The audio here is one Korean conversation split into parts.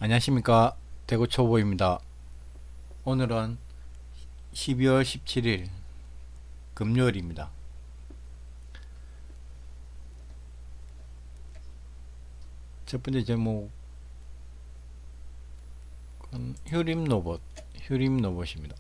안녕하십니까, 대구 초보입니다. 오늘은 12월 17일 금요일입니다. 첫 번째 제목은 휴림로봇입니다.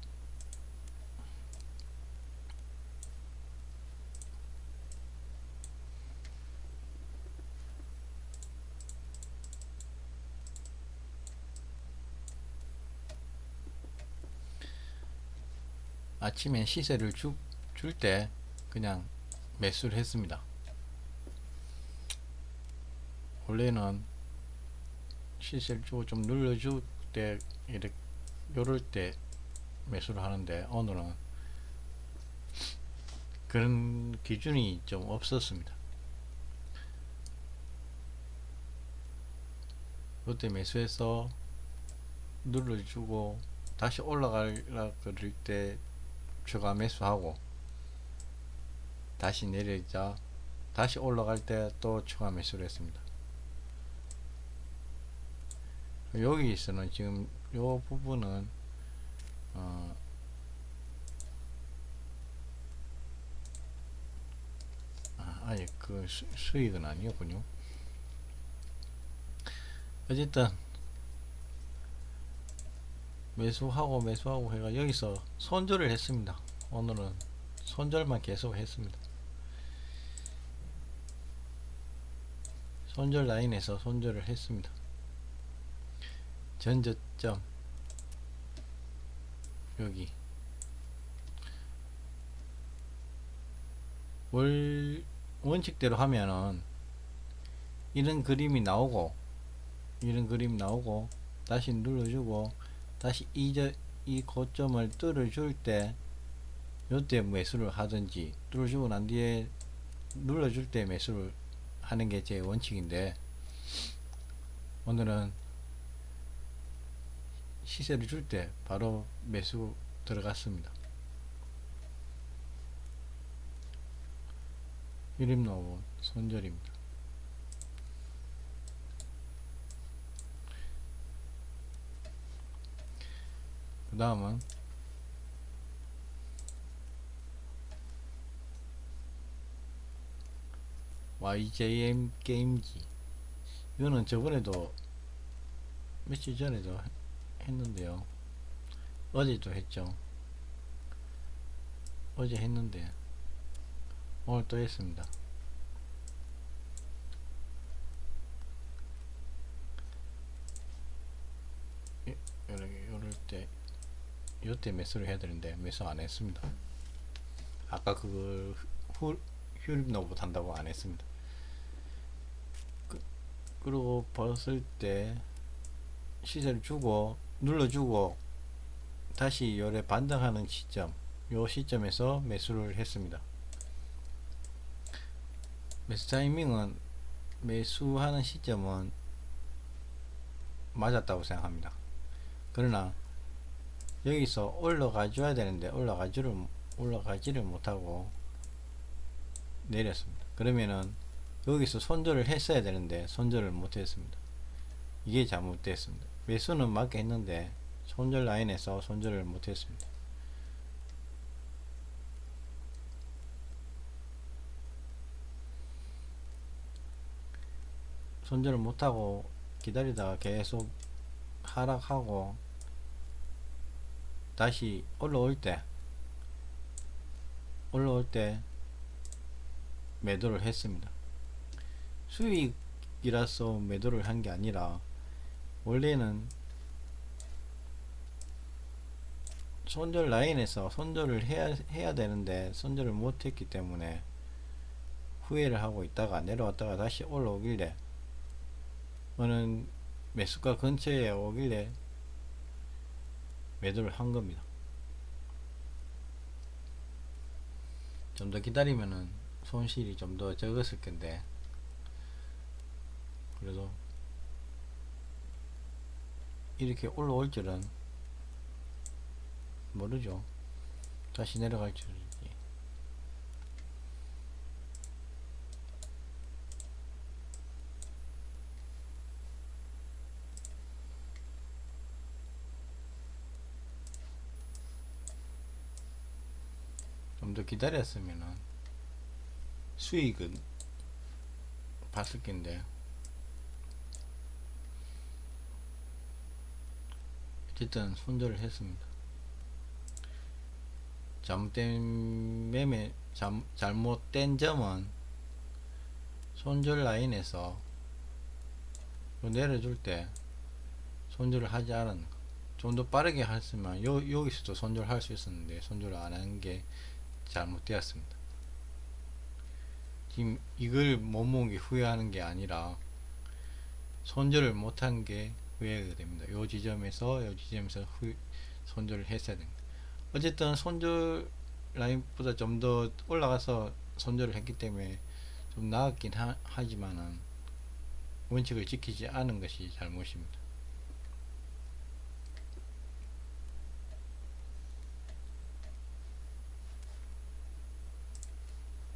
아침에 시세를 줄 때 그냥 매수를 했습니다. 원래는 시세를 주고 좀 눌러줄 때 이렇게 요럴 때 매수를 하는데, 오늘은 그런 기준이 좀 없었습니다. 그때 매수해서 눌러주고 다시 올라가려 그럴 때 추가 매수하고, 다시 내리자 다시 올라갈 때 또 추가 매수를 했습니다. 여기서는 지금 요 부분은 아예 그 수익은 아니었군요. 어쨌든 매수하고 해가 여기서 손절을 했습니다. 오늘은 손절만 계속 했습니다. 손절 라인에서 손절을 했습니다. 전저점 여기 원칙대로 하면은 이런 그림이 나오고 다시 눌러주고 다시 이 고점을 뚫어줄 때 요때 매수를 하든지, 뚫어주고 난 뒤에 눌러줄 때 매수를 하는 게 제 원칙인데, 오늘은 시세를 줄 때 바로 매수 들어갔습니다. 휴림로봇 손절입니다. 그 다음은 YJM 게임기. 이거는 저번에도 며칠 전에도 했는데요. 어제도 했죠. 어제 했는데 오늘 또 했습니다. 이럴 때 요때 매수를 해야 되는데 매수 안 했습니다. 아까 그걸 휴립노봇 한다고 안 했습니다. 그리고 봤을 때 시세를 주고 눌러주고 다시 요래 반등하는 시점, 요 시점에서 매수를 했습니다. 매수 타이밍은, 매수하는 시점은 맞았다고 생각합니다. 그러나 여기서 올라가 줘야 되는데 올라가지를 못하고 내렸습니다. 그러면은 여기서 손절을 했어야 되는데 손절을 못했습니다. 이게 잘못됐습니다. 매수는 맞게 했는데 손절 라인에서 손절을 못했습니다. 손절을 못하고 기다리다가 계속 하락하고 다시 올라올 때 매도를 했습니다. 수익이라서 매도를 한 게 아니라, 원래는 손절 라인에서 손절을 해야 되는데 손절을 못했기 때문에 후회를 하고 있다가 내려왔다가 다시 올라오길래, 어느 매수가 근처에 오길래 매도를 한 겁니다. 좀 더 기다리면은 손실이 좀 더 적었을 건데, 그래도 이렇게 올라올 줄은 모르죠. 다시 내려갈 줄이지. 좀 더 기다렸으면은 수익은 봤을 텐데, 어쨌든 손절을 했습니다. 잘못된 점은 손절 라인에서 내려줄 때 손절을 하지 않은 거. 좀 더 빠르게 했으면 여기서도 손절할 수 있었는데 손절을 안 한 게 잘못되었습니다. 지금 이걸 못 모은 게 후회하는 게 아니라 손절을 못한 게 후회가 됩니다. 요 지점에서 손절을 했어야 됩니다. 어쨌든 손절 라인보다 좀 더 올라가서 손절을 했기 때문에 좀 나았긴 하지만은 원칙을 지키지 않은 것이 잘못입니다.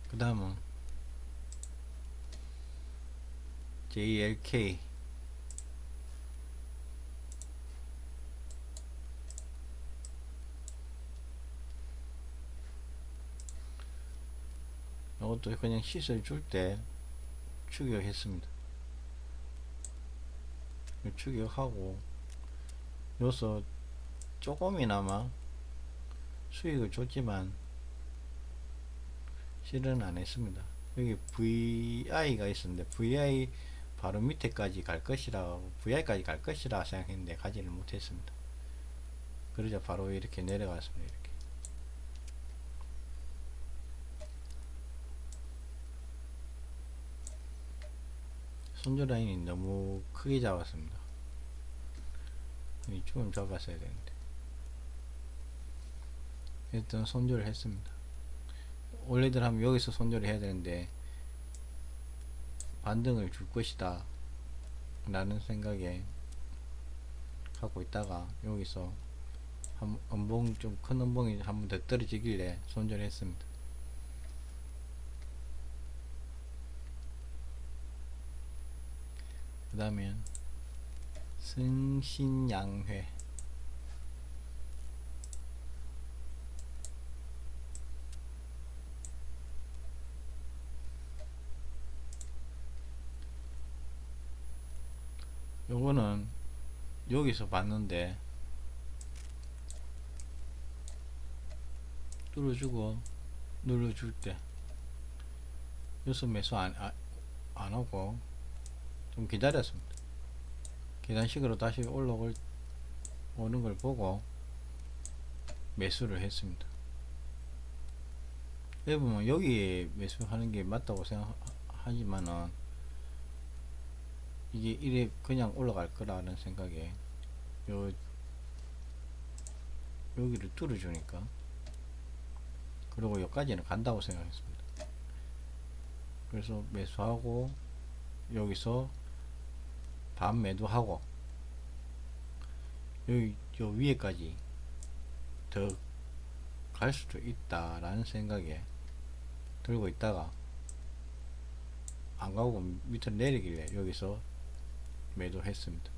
그 다음은 JLK. 이것도 그냥 시설 줄 때 추격했습니다. 추격하고 여기서 조금이나마 수익을 줬지만 실은 안 했습니다. 여기 VI가 있었는데 VI 바로 밑에까지 갈 것이라, VI까지 갈 것이라 생각했는데 가지를 못했습니다. 그러자 바로 이렇게 내려갔습니다. 이렇게 손절 라인이 너무 크게 잡았습니다. 조금 잡았어야 되는데 일단 손절을 했습니다. 원래들 하면 여기서 손절을 해야 되는데 반등을 줄 것이다 라는 생각에 갖고 있다가 여기서 좀 큰 음봉이 한 번 더 떨어지길래 손절했습니다. 그 다음에 승신양회. 요거는 여기서 봤는데 뚫어주고 눌러줄 때 여기서 매수 안 오고 좀 기다렸습니다. 계단식으로 다시 오는 걸 보고 매수를 했습니다. 여기 보면 여기 매수하는 게 맞다고 생각하지만은 이게 이래 그냥 올라갈 거라는 생각에 여기를 뚫어주니까, 그리고 여기까지는 간다고 생각했습니다. 그래서 매수하고 여기서 반 매도하고 여기 저 위에까지 더 갈 수도 있다 라는 생각에 들고 있다가 안 가고 밑으로 내리길래 여기서 매도했습니다.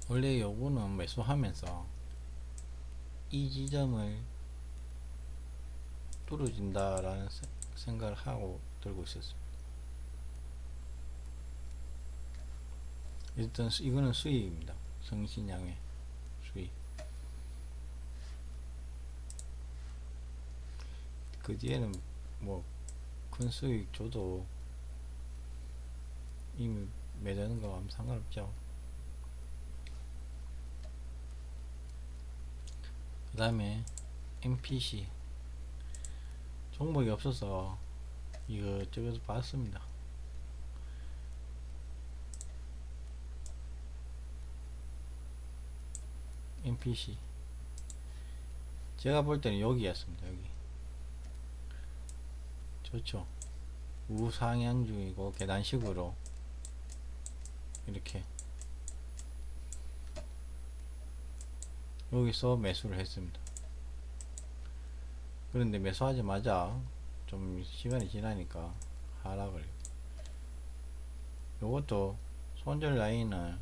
원래 요거는 매수하면서 이 지점을 뚫어진다 라는 생각을 하고 들고 있었습니다. 일단 이거는 수익입니다. 성신양의 수익. 그 뒤에는 뭐 큰 수익 줘도 이미 매다는 거 하면 상관없죠. 그 다음에 MPC 종목이 없어서 이것저것 봤습니다. MPC 제가 볼 때는 여기였습니다. 여기 좋죠. 우상향 중이고 계단식으로 이렇게 여기서 매수를 했습니다. 그런데 매수하자마자 좀 시간이 지나니까 하락을, 요것도 손절 라인을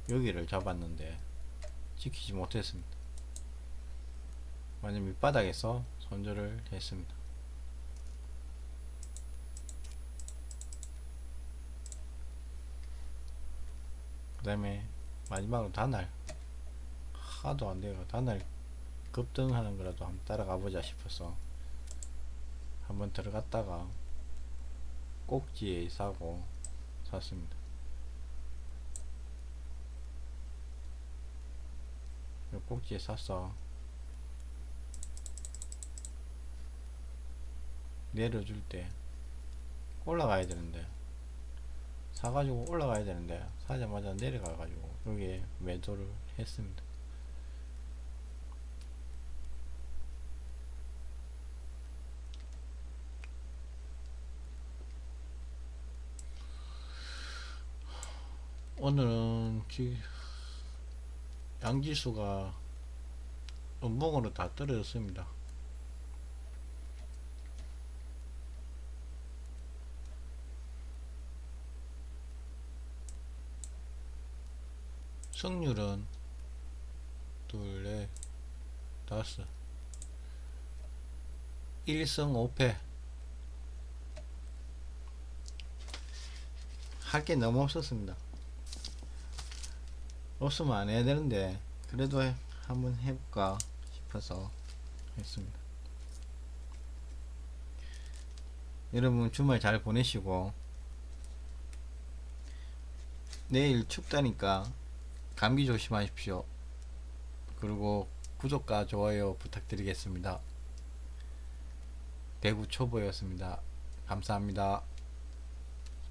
여기를 잡았는데 지키지 못했습니다. 완전 밑바닥에서 손절을 했습니다. 그 다음에 마지막으로 단알, 하도 안돼요. 단알 급등하는 거라도 한번 따라가 보자 싶어서 한번 들어갔다가 꼭지에 사고 샀습니다. 꼭지에 샀어 내려줄 때 올라가야 되는데, 사가지고 올라가야 되는데 사자마자 내려가가지고 여기에 매도를 했습니다. 오늘은 양지수가 음봉으로 다 떨어졌습니다. 승률은 2, 4, 5 1승 5패. 할 게 너무 없었습니다. 없으면 안 해야 되는데 그래도 한번 해볼까 싶어서 했습니다. 여러분 주말 잘 보내시고, 내일 춥다니까 감기 조심하십시오. 그리고 구독과 좋아요 부탁드리겠습니다. 배구 초보였습니다. 감사합니다.